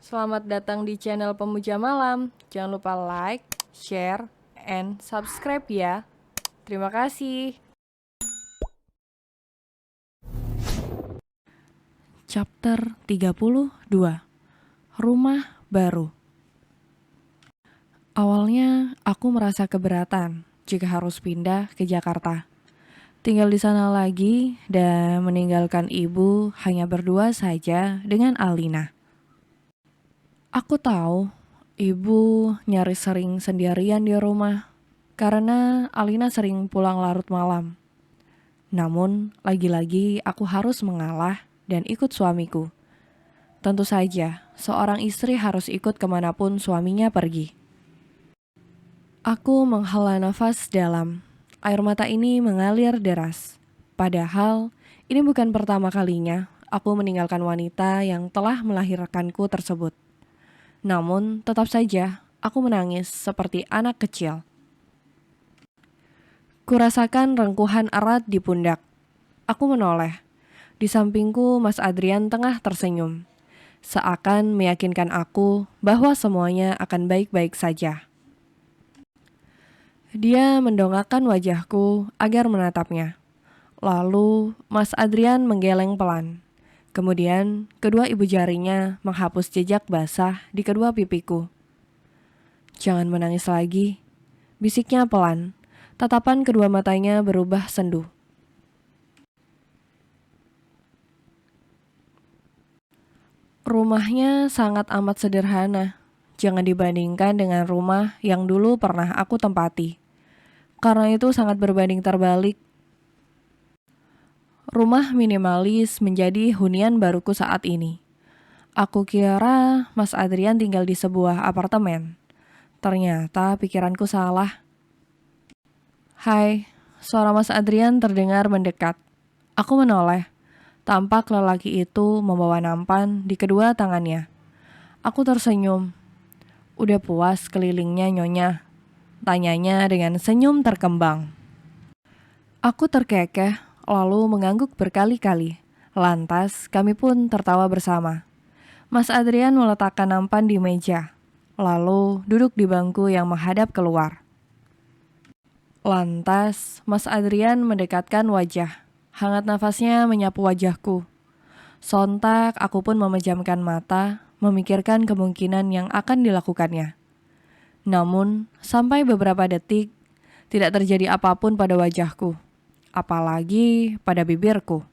Selamat datang di channel Pemuja Malam. Jangan lupa like, share, and subscribe ya. Terima kasih. Chapter 32. Rumah Baru. Awalnya aku merasa keberatan jika harus pindah ke Jakarta. Tinggal di sana lagi dan meninggalkan ibu hanya berdua saja dengan Alina. Aku tahu ibu nyaris sering sendirian di rumah karena Alina sering pulang larut malam. Namun lagi-lagi aku harus mengalah dan ikut suamiku. Tentu saja, seorang istri harus ikut kemanapun suaminya pergi. Aku menghela nafas dalam. Air mata ini mengalir deras. Padahal, ini bukan pertama kalinya aku meninggalkan wanita yang telah melahirkanku tersebut. Namun, tetap saja aku menangis seperti anak kecil. Kurasakan rengkuhan erat di pundak. Aku menoleh. Di sampingku Mas Adrian tengah tersenyum. Seakan meyakinkan aku bahwa semuanya akan baik-baik saja. Dia mendongakkan wajahku agar menatapnya. Lalu Mas Adrian menggeleng pelan. Kemudian kedua ibu jarinya menghapus jejak basah di kedua pipiku. "Jangan menangis lagi," bisiknya pelan. Tatapan kedua matanya berubah sendu. Rumahnya sangat amat sederhana. Jangan dibandingkan dengan rumah yang dulu pernah aku tempati. Karena itu sangat berbanding terbalik. Rumah minimalis menjadi hunian baruku saat ini. Aku kira Mas Adrian tinggal di sebuah apartemen. Ternyata pikiranku salah. "Hai," suara Mas Adrian terdengar mendekat. Aku menoleh. Tampak lelaki itu membawa nampan di kedua tangannya. Aku tersenyum. "Udah puas kelilingnya, Nyonya?" tanyanya dengan senyum terkembang. Aku terkekeh, lalu mengangguk berkali-kali. Lantas kami pun tertawa bersama. Mas Adrian meletakkan nampan di meja, lalu duduk di bangku yang menghadap keluar. Lantas Mas Adrian mendekatkan wajah. Hangat nafasnya menyapu wajahku. Sontak aku pun memejamkan mata, memikirkan kemungkinan yang akan dilakukannya. Namun, sampai beberapa detik, tidak terjadi apapun pada wajahku, apalagi pada bibirku.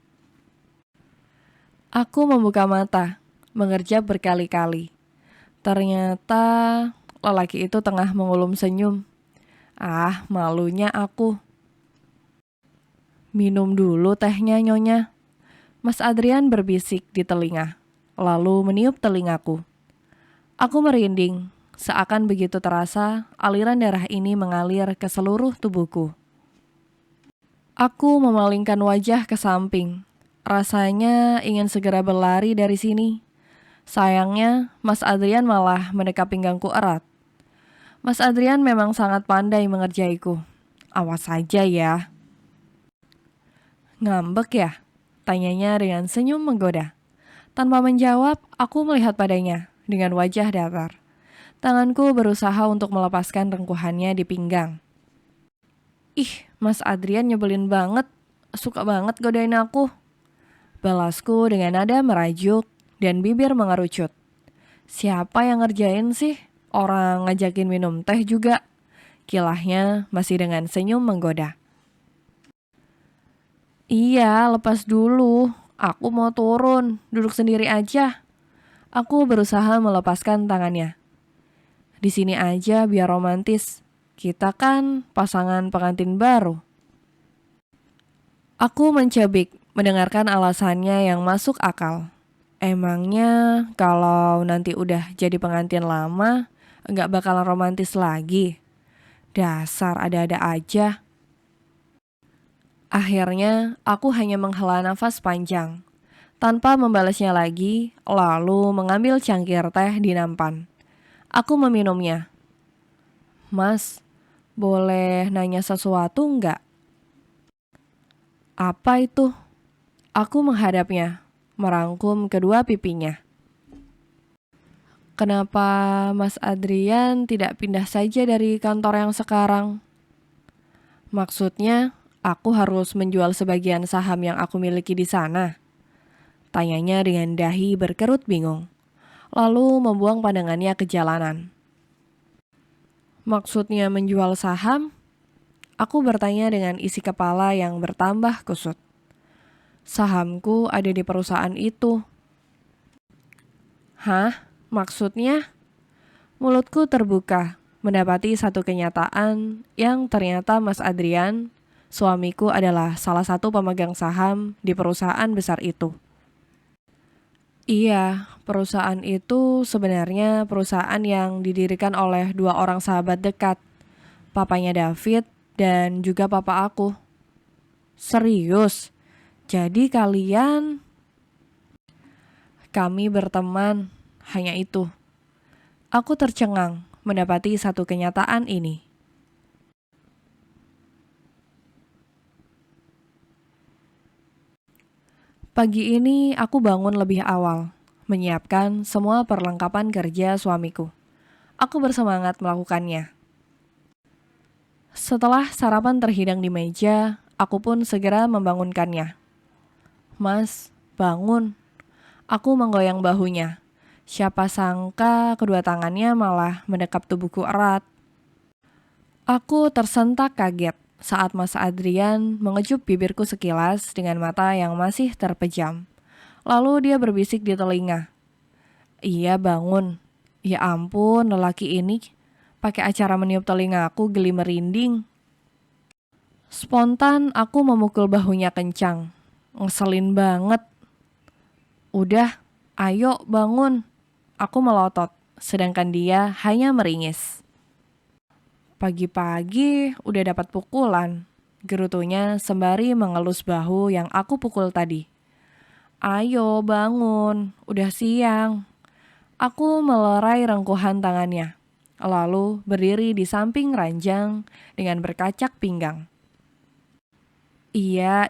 Aku membuka mata, mengerjap berkali-kali. Ternyata lelaki itu tengah mengulum senyum. Ah, malunya aku. "Minum dulu tehnya, Nyonya," Mas Adrian berbisik di telinga, lalu meniup telingaku. Aku merinding. Seakan begitu terasa, aliran darah ini mengalir ke seluruh tubuhku. Aku memalingkan wajah ke samping. Rasanya ingin segera berlari dari sini. Sayangnya, Mas Adrian malah mendekap pinggangku erat. Mas Adrian memang sangat pandai mengerjaiku. "Awas saja ya." "Ngambek ya?" tanyanya dengan senyum menggoda. Tanpa menjawab, aku melihat padanya dengan wajah datar. Tanganku berusaha untuk melepaskan rengkuhannya di pinggang. "Ih, Mas Adrian nyebelin banget. Suka banget godain aku," balasku dengan nada merajuk dan bibir mengerucut. "Siapa yang ngerjain sih? Orang ngajakin minum teh juga," kilahnya masih dengan senyum menggoda. "Iya, lepas dulu. Aku mau turun, duduk sendiri aja." Aku berusaha melepaskan tangannya. "Di sini aja biar romantis. Kita kan pasangan pengantin baru." Aku mencebik, mendengarkan alasannya yang masuk akal. Emangnya kalau nanti udah jadi pengantin lama, nggak bakalan romantis lagi? Dasar ada-ada aja. Akhirnya, aku hanya menghela nafas panjang. Tanpa membalasnya lagi, lalu mengambil cangkir teh di nampan. Aku meminumnya. "Mas, boleh nanya sesuatu nggak?" "Apa itu?" Aku menghadapnya, merangkum kedua pipinya. Kenapa Mas Adrian tidak pindah saja dari kantor yang sekarang? Maksudnya, aku harus menjual sebagian saham yang aku miliki di sana. Tanyanya dengan dahi berkerut bingung, lalu membuang pandangannya ke jalanan. Maksudnya menjual saham? Aku bertanya dengan isi kepala yang bertambah kusut. Sahamku ada di perusahaan itu. Hah? Maksudnya? Mulutku terbuka, mendapati satu kenyataan yang ternyata Mas Adrian, suamiku adalah salah satu pemegang saham di perusahaan besar itu. Iya, perusahaan itu sebenarnya perusahaan yang didirikan oleh dua orang sahabat dekat, papanya David dan juga papa aku. Serius? Jadi kalian... Kami berteman, hanya itu. Aku tercengang mendapati satu kenyataan ini. Pagi ini aku bangun lebih awal, menyiapkan semua perlengkapan kerja suamiku. Aku bersemangat melakukannya. Setelah sarapan terhidang di meja, aku pun segera membangunkannya. Mas, bangun. Aku menggoyang bahunya. Siapa sangka kedua tangannya malah mendekap tubuhku erat. Aku tersentak kaget saat Mas Adrian mengecup bibirku sekilas dengan mata yang masih terpejam. Lalu dia berbisik di telinga. Iya bangun. Ya ampun, lelaki ini pakai acara meniup telinga aku geli merinding. Spontan aku memukul bahunya kencang. Ngeselin banget. Udah, ayo bangun. Aku melotot, sedangkan dia hanya meringis. Pagi-pagi udah dapat pukulan, gerutunya sembari mengelus bahu yang aku pukul tadi. Ayo bangun, udah siang. Aku melerai rengkuhan tangannya, lalu berdiri di samping ranjang dengan berkacak pinggang. Iya,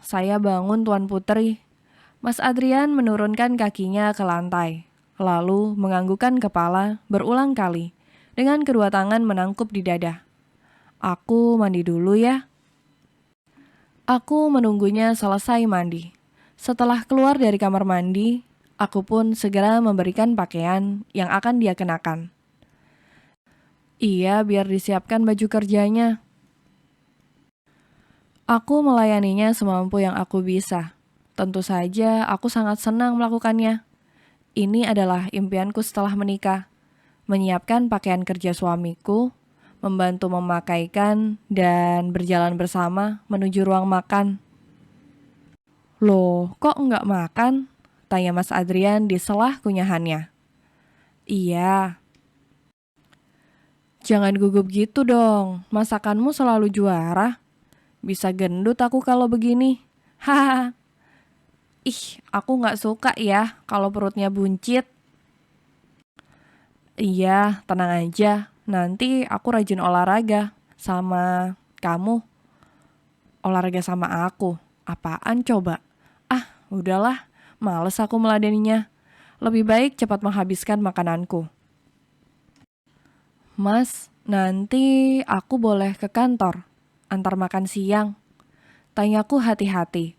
saya bangun Tuan Putri. Mas Adrian menurunkan kakinya ke lantai, lalu menganggukkan kepala berulang kali, dengan kedua tangan menangkup di dada. Aku mandi dulu ya. Aku menunggunya selesai mandi. Setelah keluar dari kamar mandi, aku pun segera memberikan pakaian yang akan dia kenakan. Iya, biar disiapkan baju kerjanya. Aku melayaninya semampu yang aku bisa. Tentu saja aku sangat senang melakukannya. Ini adalah impianku setelah menikah. Menyiapkan pakaian kerja suamiku, membantu memakaikan, dan berjalan bersama menuju ruang makan. Loh, kok enggak makan? Tanya Mas Adrian di sela kunyahannya. Iya. Jangan gugup gitu dong, masakanmu selalu juara. Bisa gendut aku kalau begini. Hahaha. Ih, aku nggak suka ya kalau perutnya buncit. Iya, tenang aja. Nanti aku rajin olahraga sama kamu. Olahraga sama aku. Apaan coba? Ah, udahlah. Males aku meladeninya. Lebih baik cepat menghabiskan makananku. Mas, nanti aku boleh ke kantor. Antar makan siang. Tanyaku hati-hati.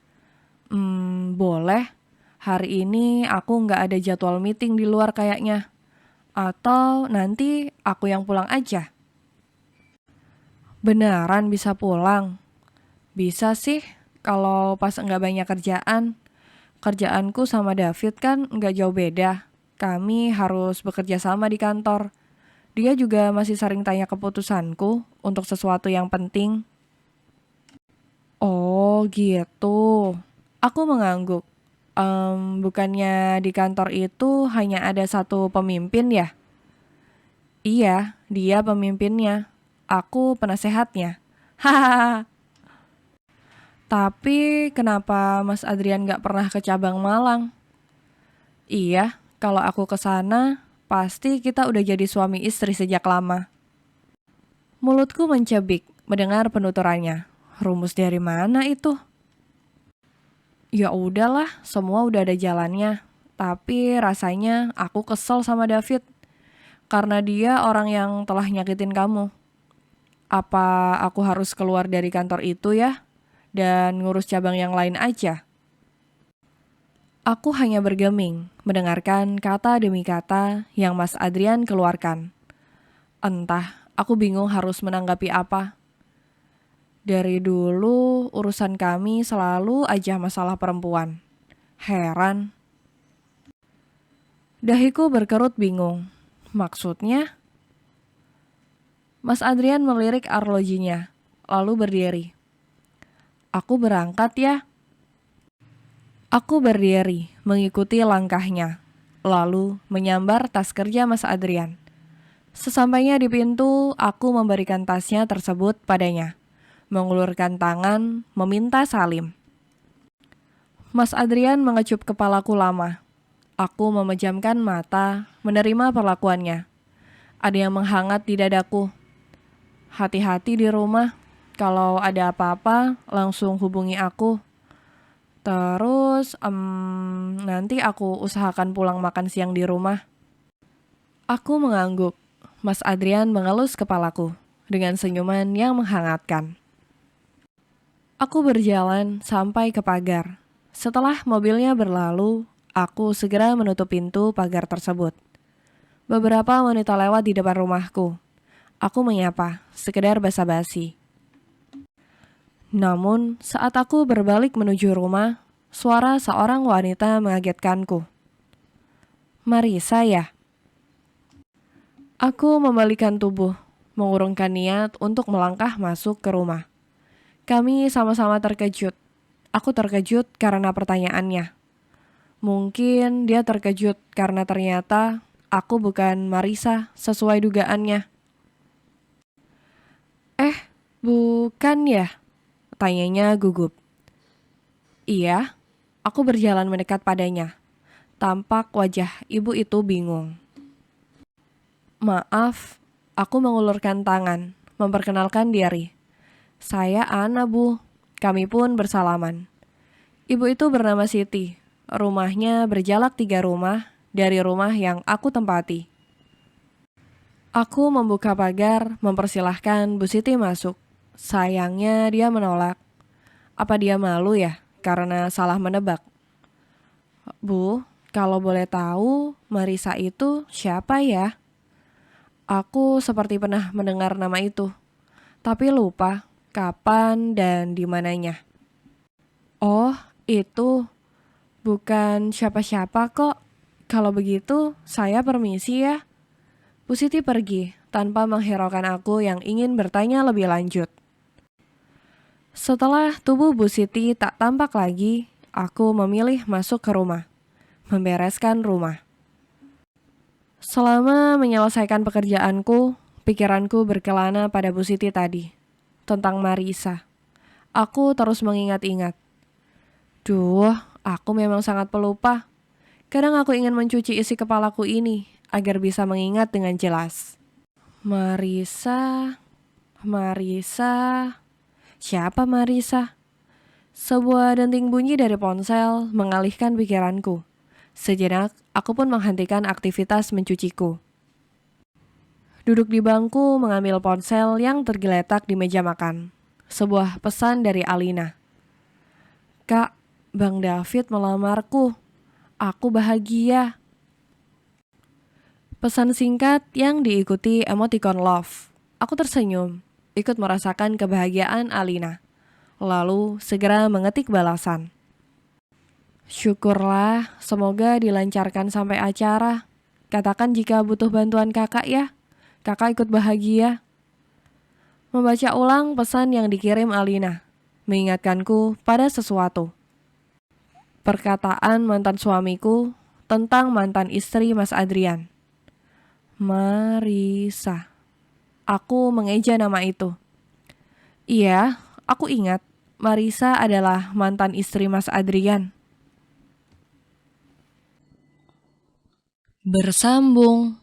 Boleh. Hari ini aku nggak ada jadwal meeting di luar kayaknya. Atau nanti aku yang pulang aja. Beneran bisa pulang? Bisa sih, kalau pas nggak banyak kerjaan. Kerjaanku sama David kan nggak jauh beda. Kami harus bekerja sama di kantor. Dia juga masih sering tanya keputusanku untuk sesuatu yang penting. Oh gitu. Aku mengangguk. Bukannya di kantor itu hanya ada satu pemimpin ya? Iya, dia pemimpinnya. Aku penasehatnya. Hahaha. Tapi kenapa Mas Adrian gak pernah ke cabang Malang? Iya, kalau aku ke sana, pasti kita udah jadi suami istri sejak lama. Mulutku mencebik mendengar penuturannya. Rumus dari mana itu? Ya udahlah, semua udah ada jalannya. Tapi rasanya aku kesel sama David. Karena dia orang yang telah nyakitin kamu. Apa aku harus keluar dari kantor itu ya? Dan ngurus cabang yang lain aja? Aku hanya bergeming, mendengarkan kata demi kata yang Mas Adrian keluarkan. Entah, aku bingung harus menanggapi apa. Dari dulu, urusan kami selalu aja masalah perempuan. Heran. Dahiku berkerut bingung. Maksudnya? Mas Adrian melirik arlojinya, lalu berdiri. Aku berangkat ya. Aku berdiri, mengikuti langkahnya, lalu menyambar tas kerja Mas Adrian. Sesampainya di pintu, aku memberikan tasnya tersebut padanya, mengulurkan tangan, meminta salim. Mas Adrian mengecup kepalaku lama. Aku memejamkan mata, menerima perlakuannya. Ada yang menghangat di dadaku. Hati-hati di rumah, kalau ada apa-apa langsung hubungi aku. Terus, nanti aku usahakan pulang makan siang di rumah. Aku mengangguk. Mas Adrian mengelus kepalaku dengan senyuman yang menghangatkan. Aku berjalan sampai ke pagar. Setelah mobilnya berlalu, aku segera menutup pintu pagar tersebut. Beberapa wanita lewat di depan rumahku. Aku menyapa, sekedar basa-basi. Namun, saat aku berbalik menuju rumah, suara seorang wanita mengagetkanku. Marisa ya? Aku membalikan tubuh, mengurungkan niat untuk melangkah masuk ke rumah. Kami sama-sama terkejut. Aku terkejut karena pertanyaannya. Mungkin dia terkejut karena ternyata aku bukan Marisa sesuai dugaannya. Bukan ya? Tanyanya gugup. Iya, aku berjalan mendekat padanya. Tampak wajah ibu itu bingung. Maaf, aku mengulurkan tangan, memperkenalkan diri. Saya Ana, Bu. Kami pun bersalaman. Ibu itu bernama Siti. Rumahnya berjalak 3 rumah dari rumah yang aku tempati. Aku membuka pagar, mempersilahkan Bu Siti masuk. Sayangnya dia menolak. Apa dia malu ya karena salah menebak? Bu, kalau boleh tahu, Marisa itu siapa ya? Aku seperti pernah mendengar nama itu, tapi lupa kapan dan di mananya. Oh, itu bukan siapa-siapa kok. Kalau begitu, saya permisi ya. Bu Siti pergi tanpa menghiraukan aku yang ingin bertanya lebih lanjut. Setelah tubuh Bu Siti tak tampak lagi, aku memilih masuk ke rumah, membereskan rumah. Selama menyelesaikan pekerjaanku, pikiranku berkelana pada Bu Siti tadi, tentang Marisa. Aku terus mengingat-ingat. Duh, aku memang sangat pelupa. Kadang aku ingin mencuci isi kepalaku ini, agar bisa mengingat dengan jelas. Marisa... Siapa Marisa? Sebuah denting bunyi dari ponsel mengalihkan pikiranku. Sejenak, aku pun menghentikan aktivitas mencuciku. Duduk di bangku mengambil ponsel yang tergeletak di meja makan. Sebuah pesan dari Alina. Kak, Bang David melamarku. Aku bahagia. Pesan singkat yang diikuti emoticon love. Aku tersenyum, ikut merasakan kebahagiaan Alina. Lalu segera mengetik balasan. Syukurlah, semoga dilancarkan sampai acara. Katakan jika butuh bantuan kakak ya. Kakak ikut bahagia. Membaca ulang pesan yang dikirim Alina, mengingatkanku pada sesuatu. Perkataan mantan suamiku tentang mantan istri Mas Adrian. Marisa. Aku mengeja nama itu. Iya, aku ingat. Marisa adalah mantan istri Mas Adrian. Bersambung.